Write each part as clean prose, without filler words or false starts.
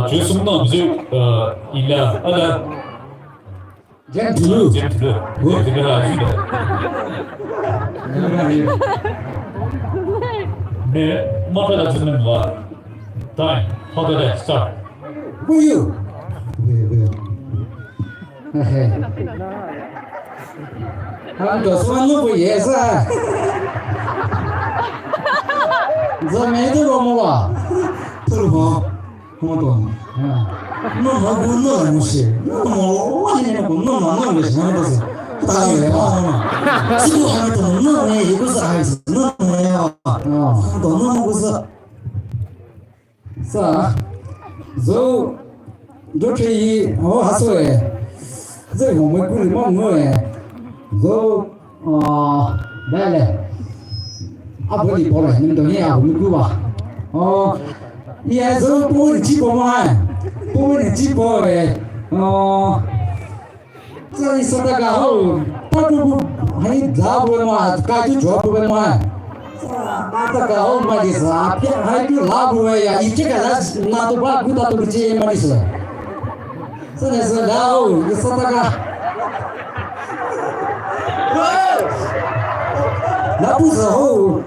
주승동 뮤직 일라 아다 젠틀루 젠틀루 아시다 네 뭐가 듣는 거 타임 허드레 스타트 뭐요? 왜요? 헤헤 한도 수완노부 예사 저매도 뭐와 들어봐 뭐도 너뭐 너 무시 뭐 아니면 너너 왜 생각해서 다음에 봐 지금 하면 너왜 이것을 알지 너네요 너너 먹어서 자 저 이렇게 하소에这我们故里梦我诶，来来，不离包了，你们等一下，我们过吧。也是不问几包嘛，不问几包诶，这里说那个后，他不还咋不嘛，该就做不嘛。那这个后嘛的是啊，还就拉不呀，一这个那都把古大都不接嘛的是。真的是，然后你说那个，那不是后，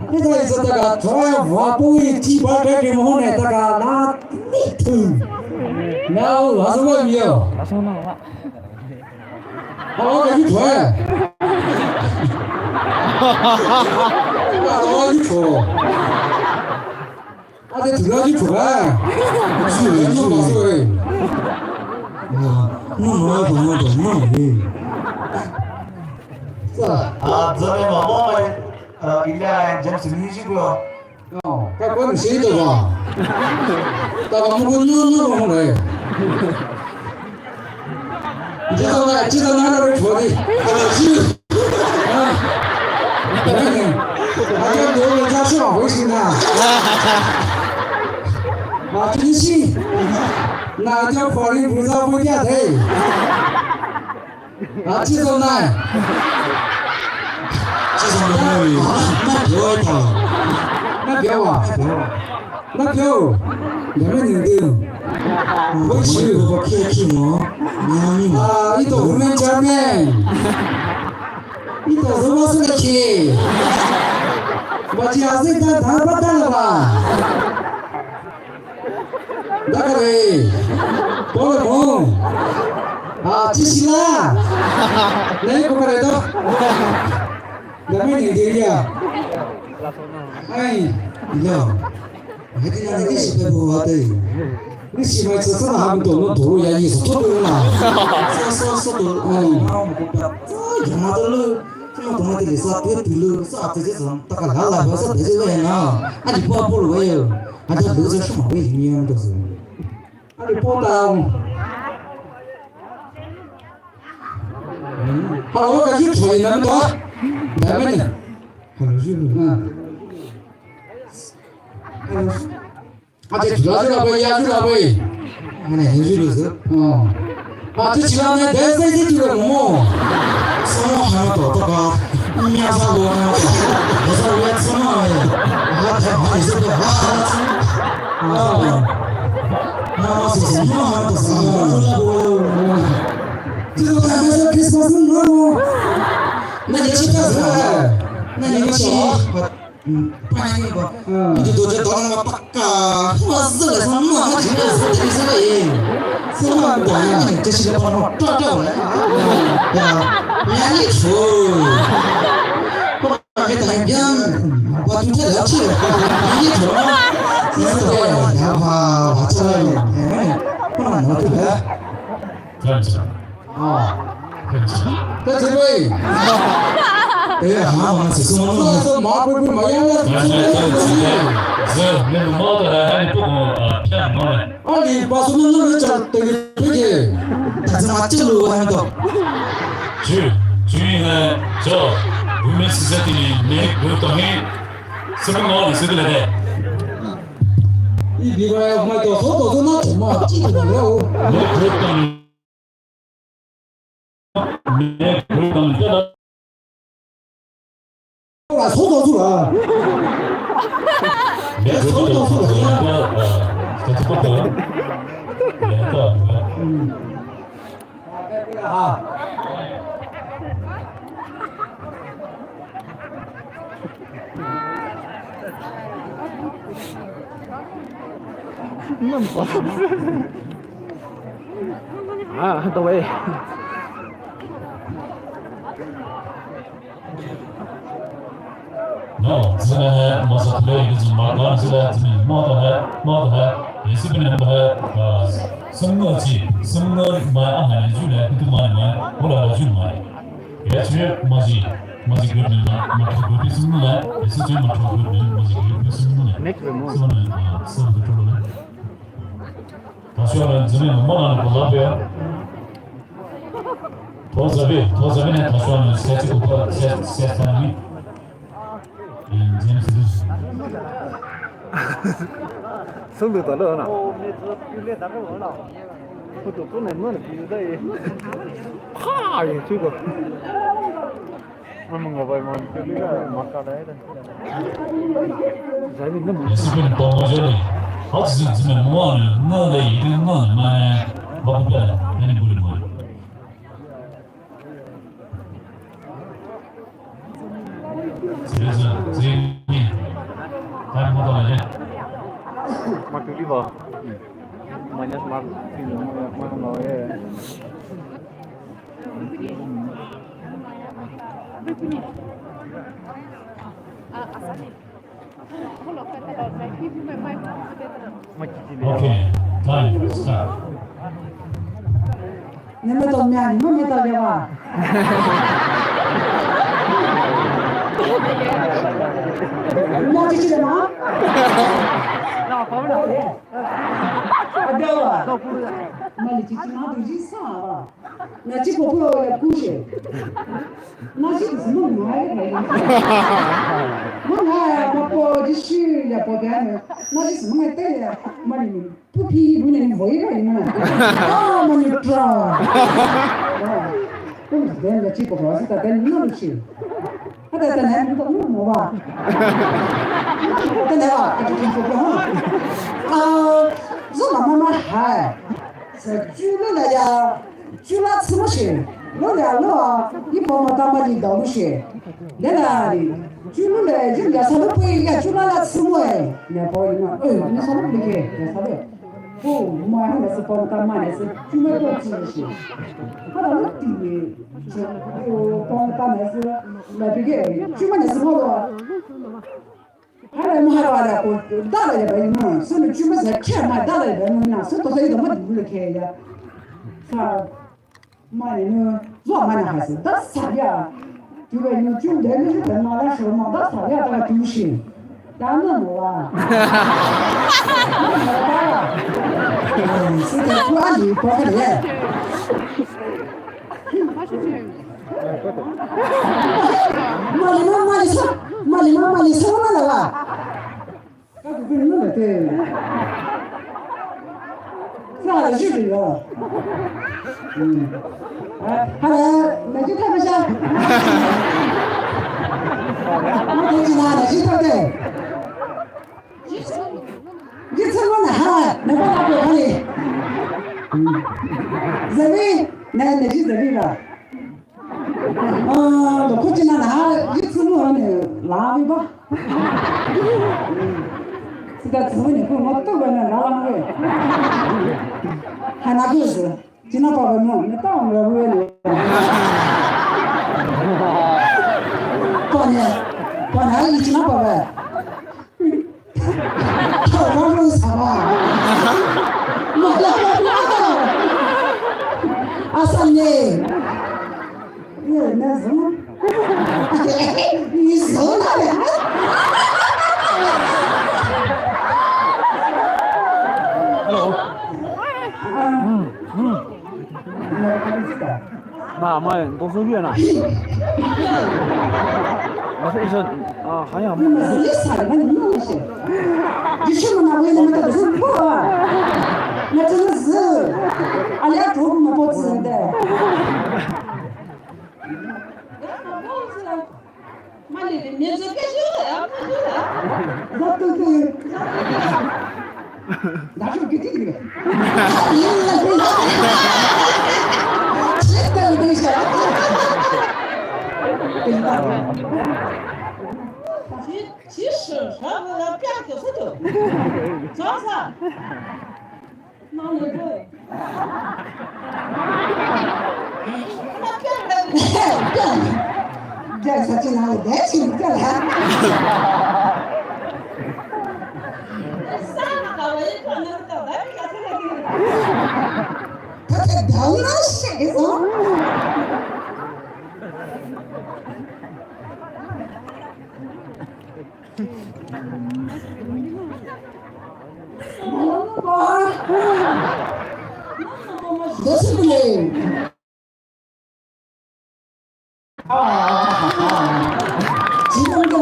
你说是那个传话不会几百个什么呢？那个那你听，然后还是我没有，我给你传，我给你传，我得听你传，是是是。너무 저는 뭐 일야 점수 미시고요. 그건 세도가. 나가 먹은 눈으로 그래. 이제 하나를 줘야지. 아직 너를 다시 하고 있습니다.真是，那叫法律不照不下台。这种呢，那别他，那别我，那别我，你们认定？我去，我客气吗？你到我们家面，你到什么时候去？我家是干谈不干了吧？那个嘞，多了梦，这是啦，来过来的，咱们领队呀，你好，还得让你喜欢不的，你喜欢吃什么还不懂，多呀，意思多多啦，说多，他妈的了。他妈的，啥别对了，啥这些人，大家来了，啥这些人啊，你不了哟，这都是什么问题啊？都是，你不当，好，我赶紧吹那么多，来没呢？这主要是不压住了呗，很热的是，这其他呢，但是这个么？什么还要搞这个？面上多呢，我说我吃嘛呀，我太好意思了，那是什么还要什么？这个还没说开始什么？那你去干啥？那你去，办一个，你就这当那个大嘎，我死了什么？我今天死的什么人？什么鬼呀？这是个帮我抓掉了呀！你说，我还在讲，我今天要去，你说，你说，然后我这我这边，괜찮아这这位，我只是我马不不马样了，내 모두 다 보고 피하는 거네. 아니 봐서는 너는 잘 되게 다시 맞지로 하는 거. 주인은 저 문명 시설들이 내 그릇동에 쓰는 거 있어도 돼. 이 미가야 정말 또 소도도 나 정말 찌르더라고. 내 그릇동을 뜯어. 아 소도주라. 내 그릇동을 뜯어. 不得，也得。啊。那么啊，各位。No, zina है मौसम ले इस मार्गान से ज़मीन मौत है ऐसे भी नहीं है संगति माय आने जुले कितु माय बोला जुले माय ऐसे मज़ी गुड नहीं मत गुड सुनना है ऐसे जो मत गुड नहीं मज़ी गुड सुनना है सब बेटर है ताशुआ ज़मीन माना बोला पे तो ज़मीन है ताशुआ में सेट ऊपर सेट फैमिली生得得了呢。我都不能弄了，比这，啪一这个。我们我们这里个马卡来的。咱们那么。也是跟东欧这里，好几次这么忙了，那的一定忙嘛，忙不了，那你不能忙。这你，看不到了。Mati di bawah. Namanya smart ini mau ya. Okay, time start. 你们怎么样？你们没到的吧？忘记了吗？Ada lah. Mali cici nak tuji sah. Nanti kopo ya kushe. Nanti semua mai mai. Mana kopo cici ya pogan. Nanti semua teh ya. Mali pupi bukan boleh kan mana. Ah mani tra. Pun dah ya cici kopo sih tak ni nak cici. Ada tanah ni tak mau ba. Tanah ba, cici kopo. 我妈妈嗨，是煮了那家，煮了吃么些，老了老，你爸妈他妈的倒不些，那哪里？煮了嘞，人家啥都不一样，煮了那吃么哎？那包里嘛，你啥都不给，那啥的，不，妈那是爸他妈那是煮么多吃些，他那个地，就爸他那是那不给，煮么那是好多。还来买回来，我打了一百元，所以专门在钱买打了一百元呢，所以多少有这么多的开呀？啥买呢？做买的还是打啥呀？就个你就那个是跟哪来说嘛？打啥呀？打个东西，打那么啊？是在管理包的嘞。妈你什么了吧？他就跟那个对，啥的就是了，好了，那就看不下，我都知道了，知道对，你怎么了哈？那把那个里，这边那是这边吧？我估计那一次我拉尾巴，这个词你跟我都跟那拉尾，还拿个是，经常报个名，你当我尾了，过年一经常报个，好让人啥吧？我3年。那什么？你说那俩？那么多少月呢？我说一声啊，好像。你啥的？你弄些？你什么那为什么都是破啊？那真的是，俺俩做不不吃的。你这别说了呀，对，那时候给 책당이 되기 시작. 其实啥个人变个是的，啥啥，哪里对？那变了，这才进来，年轻这来。啥那个我一看那个咱们家这个。他这等了谁呢？这是不是？几分钟？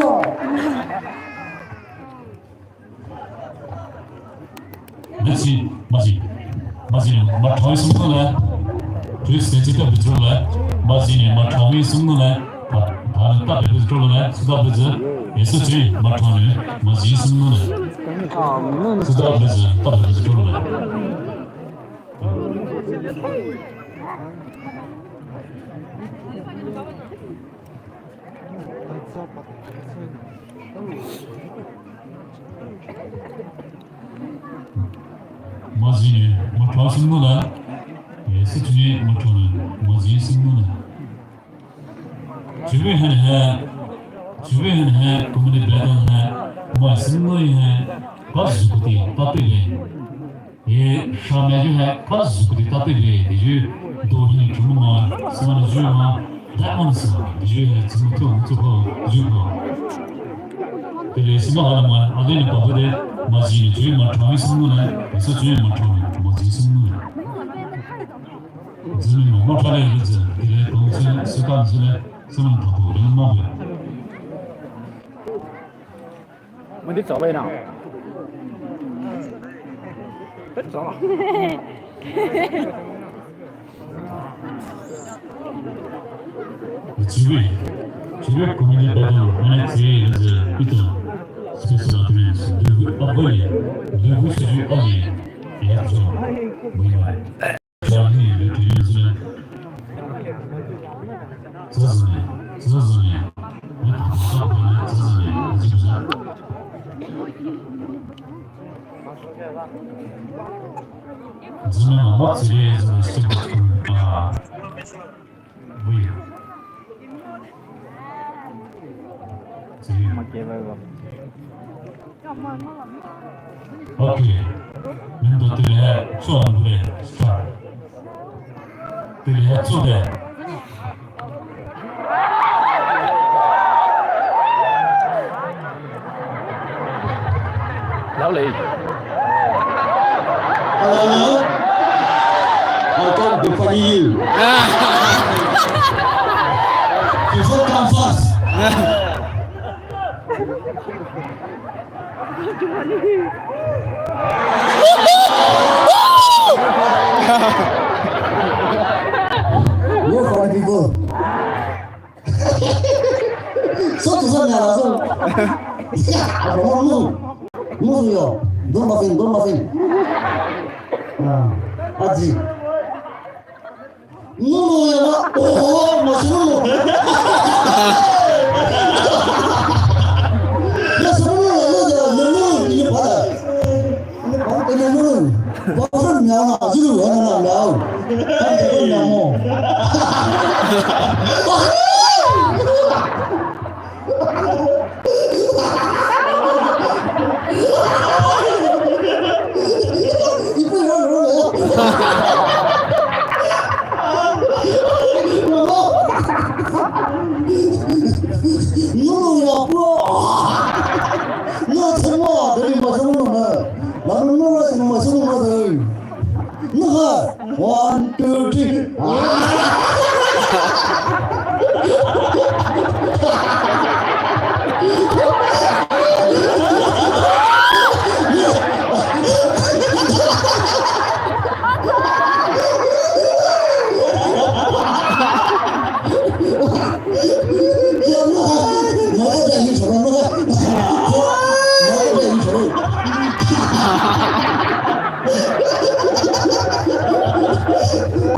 Merci, Mazi. Mazi, ma choi sung ne. Tu sais que tu peux dire là. Mazi, ma choi sung ne. Bah, ta peux dire là, tu dois dire. Et c'est tu, ma choi, Mazi sung ne. Tu dois dire, ta peux dire là. Mazi, ma choi sung ne. Et c'est tu, ma choi, Mazi sung ne. Tu veux हैं तुम्हारे बैठन है तुम्हारे सिंगल है बस जुकती ताते ले ये शाम जो है बस जुकती ताते ले जो दो ही चुनुमा समान जो है दामन से जो है जिनको उनको जो है तेरे सिंगल वाला में आगे न पापरे माजी जो है मार्चावी सिंगल है ऐसा जो है मार्चावी माजी सिंगल है जिन्हें मार्चावी है तेरे कौन से सिकान से समान पापो रंग मापे 我得走呗呢，别走了。Tu veux comme il est pas dans on a créé les putain ce que c'est la tendance de envoyer de vous c'est du envoyer et argent oui ouais ça ni le télévision ça Зимена матери вы. Окей. Минто теле чуанбре стар. Теле чуде. Lão lì. Akan berpanggil. Before come fast. Wait for people. Satu sana langsung. Ya, mau yo. Don't laughing. Aji. No, ya. Oh, masuk. Ya sebelum ini pada. Ini bahkan nyala, jiru nyala. Kan itu nyamo. One, two, three.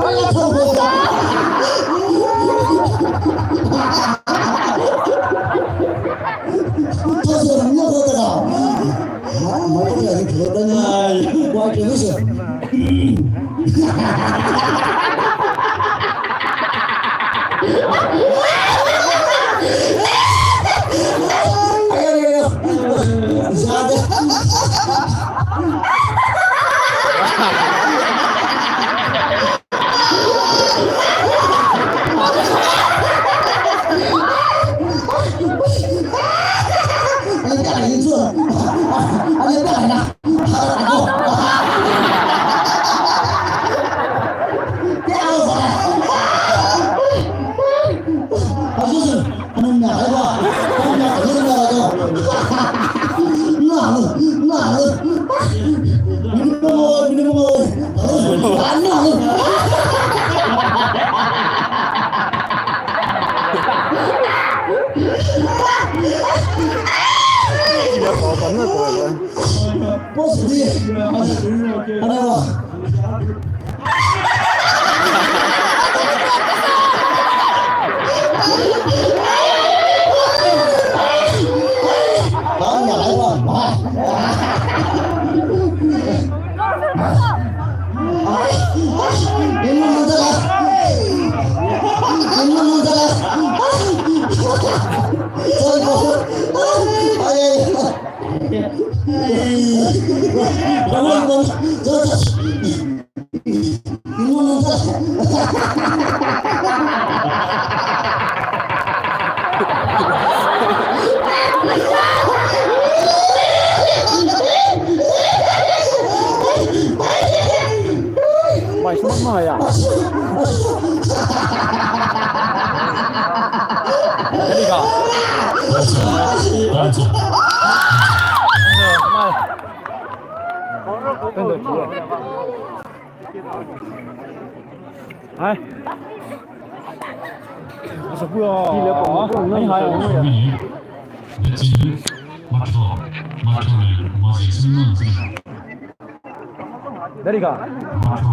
아야 터보다 터서 넘어가다가 머리가 이렇게 들었더니 뭐 이렇게 해서 아야야야 이상한데 아니 딱 인수 아니 딱 아니라 아저씨 하는 날 해봐 하는 날 하는 날하고 나는 미니멈 나는 버스 뒤에 하나 봐 나는 맛있는 거야. 내리가. 왼쪽 근데 뭐야? 아이. 그래서 뭐야? 아니 하야. 국민이 내지는 마토를 맞이 승는 내리가. 마토